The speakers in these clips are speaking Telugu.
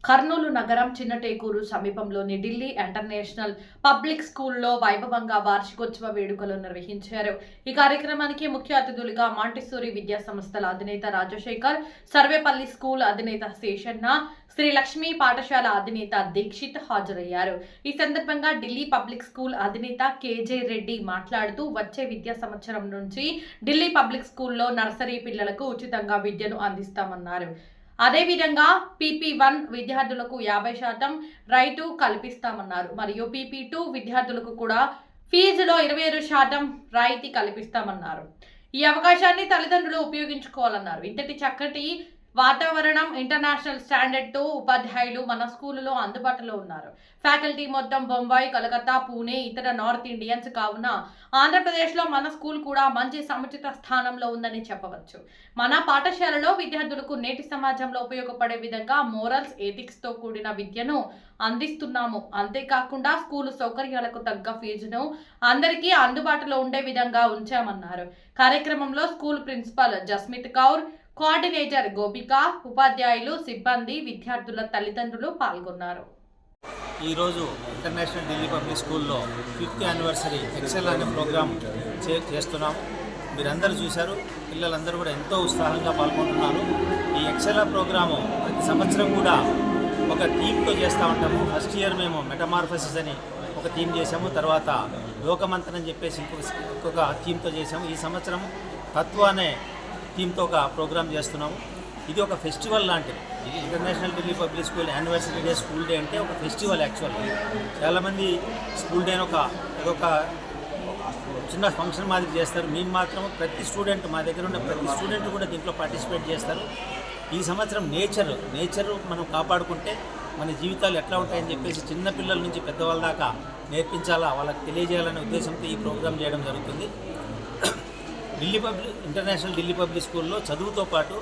కర్నూలు నగరం చిన్నటేకూరు సమీపంలోని ఢిల్లీ ఇంటర్నేషనల్ పబ్లిక్ స్కూల్లో వైభవంగా వార్షికోత్సవ వేడుకలు నిర్వహించారు. ఈ కార్యక్రమానికి ముఖ్య అతిథులుగా మాంటిసోరీ విద్యా సంస్థల అధినేత రాజశేఖర్, సర్వేపల్లి స్కూల్ అధినేత శేషన్న, శ్రీ లక్ష్మీ పాఠశాల అధినేత దీక్షిత్ హాజరయ్యారు. ఈ సందర్భంగా ఢిల్లీ పబ్లిక్ స్కూల్ అధినేత కేజే రెడ్డి మాట్లాడుతూ వచ్చే విద్యా సంవత్సరం నుంచి ఢిల్లీ పబ్లిక్ స్కూల్లో నర్సరీ పిల్లలకు ఉచితంగా విద్యను అందిస్తామన్నారు. అదేవిధంగా PP1 విద్యార్థులకు 50% రైటు కల్పిస్తామన్నారు. మరియు PP2 విద్యార్థులకు కూడా ఫీజులో 27% రాయితీ కల్పిస్తామన్నారు. ఈ అవకాశాన్ని తల్లిదండ్రులు ఉపయోగించుకోవాలన్నారు. ఇంతటి చక్కటి వాతావరణం, ఇంటర్నేషనల్ స్టాండర్డ్ తో ఉపాధ్యాయులు మన స్కూలులో అందుబాటులో ఉన్నారు. ఫ్యాకల్టీ మొత్తం బొంబాయి, కలకత్తా, పూణే, ఇతర నార్త్ ఇండియన్స్ కావున ఆంధ్రప్రదేశ్లో మన స్కూల్ కూడా మంచి సముచిత స్థానంలో ఉందని చెప్పవచ్చు. మన పాఠశాలలో విద్యార్థులకు నేటి సమాజంలో ఉపయోగపడే విధంగా మోరల్స్, ఎథిక్స్ తో కూడిన విద్యను అందిస్తున్నాము. అంతేకాకుండా స్కూలు సౌకర్యాలకు తగ్గ ఫీజును అందరికీ అందుబాటులో ఉండే విధంగా ఉంచామన్నారు. కార్యక్రమంలో school principal Jasmit Kaur, coordinator Gopika, ఉపాధ్యాయులు, సిబ్బంది, విద్యార్థుల తల్లిదండ్రులు పాల్గొన్నారు. ఈరోజు ఇంటర్నేషనల్ ఢిల్లీ పబ్లిక్ స్కూల్లో 5th యానివర్సరీ ఎక్సెల్ అనే ప్రోగ్రాం చేస్తున్నాం. మీరందరూ చూశారు. పిల్లలందరూ కూడా ఎంతో ఉత్సాహంగా పాల్గొంటున్నారు. ఈ ఎక్సెల్ ప్రోగ్రాము ప్రతి సంవత్సరం కూడా ఒక థీమ్తో చేస్తూ ఉంటాము. ఫస్ట్ ఇయర్ మేము మెటమార్ఫసిస్ అని ఒక థీమ్ చేసాము. తర్వాత లోకమంతన్ అని చెప్పేసి ఇంకొక థీమ్తో చేసాము. ఈ సంవత్సరం తత్వ అనే థీమ్తో ఒక ప్రోగ్రాం చేస్తున్నాము. ఇది ఒక ఫెస్టివల్ లాంటిది. ఇది international Delhi public school anniversary day, school day అంటే ఒక ఫెస్టివల్. యాక్చువల్గా చాలామంది స్కూల్ డేని ఒక చిన్న ఫంక్షన్ మాదిరి చేస్తారు. మేము మాత్రం ప్రతి స్టూడెంట్, మా దగ్గర ఉన్న ప్రతి స్టూడెంట్ కూడా దీంట్లో పార్టిసిపేట్ చేస్తారు. ఈ సంవత్సరం నేచర్ మనం కాపాడుకుంటే మన జీవితాలు ఎట్లా ఉంటాయని చెప్పేసి చిన్నపిల్లల నుంచి పెద్దవాళ్ళ దాకా నేర్పించాలా, వాళ్ళకి తెలియజేయాలనే ఉద్దేశంతో ఈ ప్రోగ్రాం చేయడం జరుగుతుంది. ఇంటర్నేషనల్ ఢిల్లీ పబ్లిక్ స్కూల్లో చదువుతో పాటు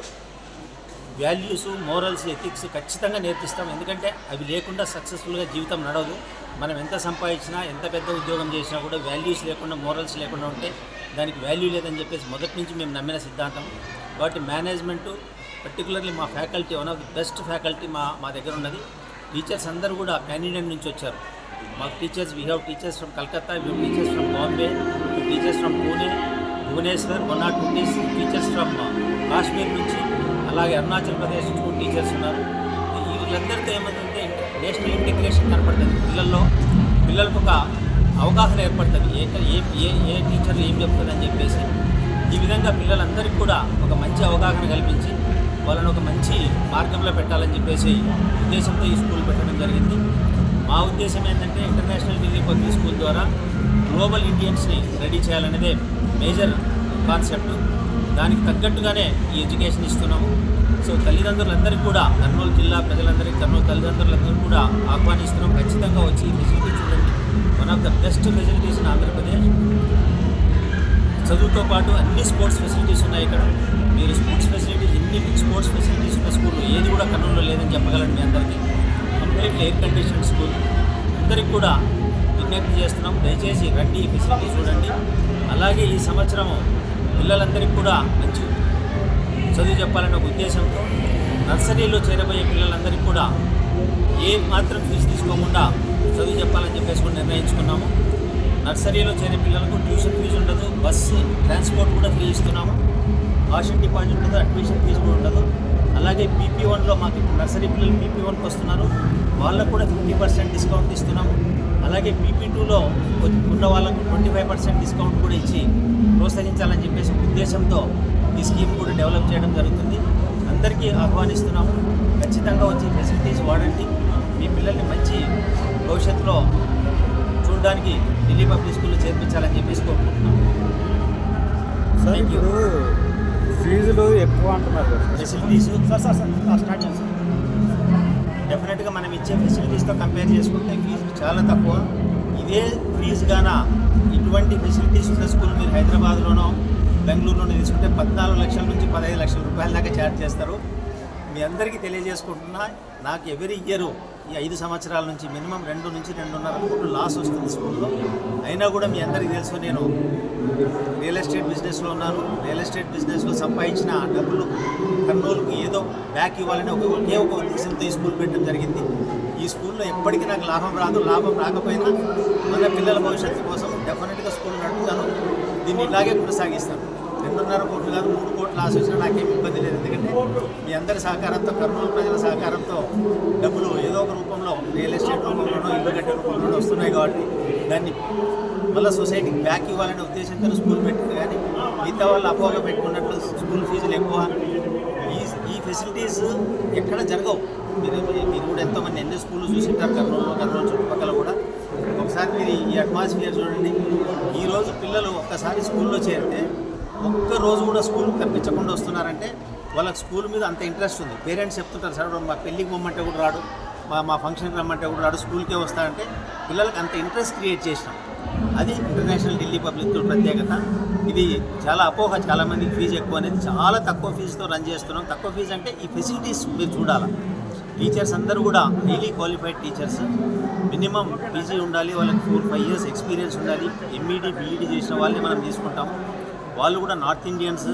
వాల్యూస్, మోరల్స్, ఎథిక్స్ ఖచ్చితంగా నేర్పిస్తాం. ఎందుకంటే అవి లేకుండా సక్సెస్ఫుల్గా జీవితం నడవదు. మనం ఎంత సంపాదించినా, ఎంత పెద్ద ఉద్యోగం చేసినా కూడా వాల్యూస్ లేకుండా, మోరల్స్ లేకుండా ఉంటే దానికి వాల్యూ లేదని చెప్పేసి మొదటి నుంచి మేము నమ్మిన సిద్ధాంతం. కాబట్టి మేనేజ్మెంటు, పర్టికులర్లీ మా faculty, one of the best faculty మా దగ్గర ఉన్నది. టీచర్స్ అందరూ కూడా పాన్ ఇండియన్ నుంచి వచ్చారు. మాకు teachers, we have teachers from Calcutta, we have teachers from Bombay, teachers from Pune, Bhubaneswar, 1 or 2 teachers from Kashmir నుంచి, అలాగే అరుణాచల్ ప్రదేశ్ నుంచి కూడా టీచర్స్ ఉన్నారు. వీళ్ళందరితో ఏమంటే నేషనల్ ఇంటిగ్రేషన్ కనపడుతుంది. పిల్లలకు ఒక అవగాహన ఏర్పడుతుంది. ఏ టీచర్ ఏం చెప్తుందని చెప్పేసి. ఈ విధంగా పిల్లలందరికీ కూడా ఒక మంచి అవగాహన కల్పించి వాళ్ళని ఒక మంచి మార్గంలో పెట్టాలని చెప్పేసి ఉద్దేశంతో ఈ స్కూల్ పెట్టడం జరిగింది. మా ఉద్దేశం ఏంటంటే ఇంటర్నేషనల్ ఢిల్లీ పబ్లిక్ స్కూల్ ద్వారా గ్లోబల్ ఇండియన్స్ని రెడీ చేయాలనేదే మేజర్ కాన్సెప్ట్. దానికి తగ్గట్టుగానే ఈ ఎడ్యుకేషన్ ఇస్తున్నాము. సో తల్లిదండ్రులందరికీ కూడా, కర్నూలు జిల్లా ప్రజలందరికీ, కర్నూలు తల్లిదండ్రులందరికీ కూడా ఆహ్వానిస్తున్నాం. ఖచ్చితంగా వచ్చి ఈ ఫెసిలిటీ చూడండి. One of the best facilities in Andhra Pradesh. చదువుతో పాటు అన్ని స్పోర్ట్స్ ఫెసిలిటీస్ ఉన్నాయి ఇక్కడ. మీరు స్పోర్ట్స్ ఫెసిలిటీస్, ఇన్ని స్పోర్ట్స్ ఫెసిలిటీస్ ఉన్న స్కూల్ ఏది కూడా కర్నూలులో లేదని చెప్పగలను మీ అందరికీ. Completely air condition school. అందరికీ కూడా విజ్ఞప్తి చేస్తున్నాం, దయచేసి రండి, ఈ ఫెసిలిటీ చూడండి. అలాగే ఈ సంవత్సరం పిల్లలందరికీ కూడా మంచి చదువు చెప్పాలనే ఒక ఉద్దేశంతో నర్సరీలో చేరబోయే పిల్లలందరికీ కూడా ఏ మాత్రం ఫీజు తీసుకోకుండా చదువు చెప్పాలని చెప్పేసి కూడా నిర్ణయించుకున్నాము. నర్సరీలో చేరే పిల్లలకు ట్యూషన్ ఫీజు ఉండదు, బస్సు ట్రాన్స్పోర్ట్ కూడా ఫ్రీ ఇస్తున్నాము. కాషన్ డిపాజిట్ ఉండదు, అడ్మిషన్ ఫీజు కూడా ఉండదు. అలాగే PP1లో మాకు నర్సరీ పిల్లలు PP1కి వస్తున్నారు, వాళ్ళకు కూడా 50% డిస్కౌంట్ ఇస్తున్నాము. అలాగే PP2లో ఉన్న వాళ్ళకు 25% డిస్కౌంట్ కూడా ఇచ్చి ప్రోత్సహించాలని చెప్పేసి ఉద్దేశంతో ఈ స్కీమ్ కూడా డెవలప్ చేయడం జరుగుతుంది. అందరికీ ఆహ్వానిస్తున్నాము. ఖచ్చితంగా వచ్చి ఫెసిలిటీస్ వాడండి. మీ పిల్లల్ని మంచి భవిష్యత్తులో చూడడానికి ఢిల్లీ పబ్లిక్ స్కూల్లో చేర్పించాలని చెప్పేసి కోరుకుంటున్నాము. సార్ ఇప్పుడు ఫీజులు ఎక్కువ అంటున్నారు. ఫెసిలిటీస్ స్టార్ట్ చేస్తాం. డెఫినెట్గా మనం ఇచ్చే ఫెసిలిటీస్తో కంపేర్ చేసుకుంటే ఫీజు చాలా తక్కువ. ఇదే ఫీజు గాన ఇటువంటి ఫెసిలిటీస్ ఉన్న స్కూల్ మీరు హైదరాబాద్లోనో బెంగళూరులోనో తీసుకుంటే 14 లక్షల నుంచి 15 లక్షల రూపాయల దాకా ఛార్జ్ చేస్తారు. మీ అందరికీ తెలియజేసుకుంటున్నా, నాకు ఎవరీ ఇయర్ ఈ 5 సంవత్సరాల నుంచి మినిమం 2 నుంచి 2.5 కోట్లు లాస్ వస్తుంది స్కూల్లో. అయినా కూడా మీ అందరికీ తెలుసు, నేను రియల్ ఎస్టేట్ బిజినెస్లో ఉన్నాను. రియల్ ఎస్టేట్ బిజినెస్లో సంపాదించిన డబ్బులు కర్నూలుకు ఏదో బ్యాక్ ఇవ్వాలని ఒకే ఒక ఉద్దేశంతో ఈ స్కూల్ పెట్టడం జరిగింది. ఈ స్కూల్లో ఎప్పటికీ నాకు లాభం రాదు. లాభం రాకపోయినా మన పిల్లల భవిష్యత్తు కోసం డెఫినెట్గా స్కూల్ నడుపుతాను. దీన్ని ఇలాగే కొనసాగిస్తాను. 2.5 కోట్లు కాదు, 3 కోట్లు లాస్ వచ్చినా నాకేం ఇబ్బంది లేదు. ఎందుకంటే మీ అందరి సహకారంతో, కర్నూలు ప్రజల సహకారంతో డబ్బులు ఏదో ఒక రూపంలో రియల్ ఎస్టేట్ రూపంలోనో ఇల్లు కట్టే రూపంలోనో వస్తున్నాయి. కాబట్టి దాన్ని మళ్ళీ సొసైటీకి బ్యాక్ ఇవ్వాలనే ఉద్దేశంతో స్కూల్ పెట్టింది. కానీ మిగతా వాళ్ళు అపోహగా పెట్టుకున్నట్లు స్కూల్ ఫీజులు ఎక్కువ, ఈ ఫెసిలిటీస్ ఎక్కడ జరగవు. మీరు కూడా ఎంతోమంది ఎన్ని స్కూళ్ళు చూసింటారు కర్నూలు చుట్టుపక్కల కూడా. ఒకసారి మీరు ఈ అట్మాస్ఫియర్ చూడండి. ఈరోజు పిల్లలు ఒక్కసారి స్కూల్లో చేరితే ఒక్కరోజు కూడా స్కూల్ తప్పించకుండా వస్తున్నారంటే వాళ్ళకి స్కూల్ మీద అంత ఇంట్రెస్ట్ ఉంది. పేరెంట్స్ చెప్తుంటారు, సార్ మా పెళ్ళికి పొమ్మంటే కూడా రాడు, మా ఫంక్షన్కి రమ్మంటే కూడా రాడు, స్కూల్కే వస్తారంటే పిల్లలకి అంత ఇంట్రెస్ట్ క్రియేట్ చేసినాం. అది ఇంటర్నేషనల్ ఢిల్లీ పబ్లిక్ స్కూల్ ప్రత్యేకత. ఇది చాలా అపోహ, చాలామందికి ఫీజు ఎక్కువ అనేది. చాలా తక్కువ ఫీజుతో రన్ చేస్తున్నాం. తక్కువ ఫీజు అంటే ఈ ఫెసిలిటీస్ మీరు చూడాలి. టీచర్స్ అందరూ కూడా highly qualified teachers. Minimum PG ఉండాలి, వాళ్ళకి 4-5 years ఎక్స్పీరియన్స్ ఉండాలి. ఎంఈడి బీఈడి చేసిన వాళ్ళని మనం తీసుకుంటాం. వాళ్ళు కూడా నార్త్ ఇండియన్స్.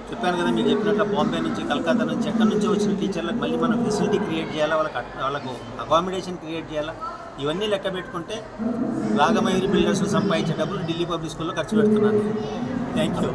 చెప్పాను కదా మీకు చెప్పినట్లు, బాంబే నుంచి, కలకత్తా నుంచి, ఎక్కడి నుంచి వచ్చిన టీచర్లకు మళ్ళీ మనం ఫెసిలిటీ క్రియేట్ చేయాలా, వాళ్ళకు అకామిడేషన్ క్రియేట్ చేయాలా. ఇవన్నీ లెక్క పెట్టుకుంటే రాగమయూరి బిల్డర్స్ సంపాదించే డబ్బులు ఢిల్లీ పబ్లిక్ స్కూల్లో ఖర్చు పెడుతున్నాను. Thank you.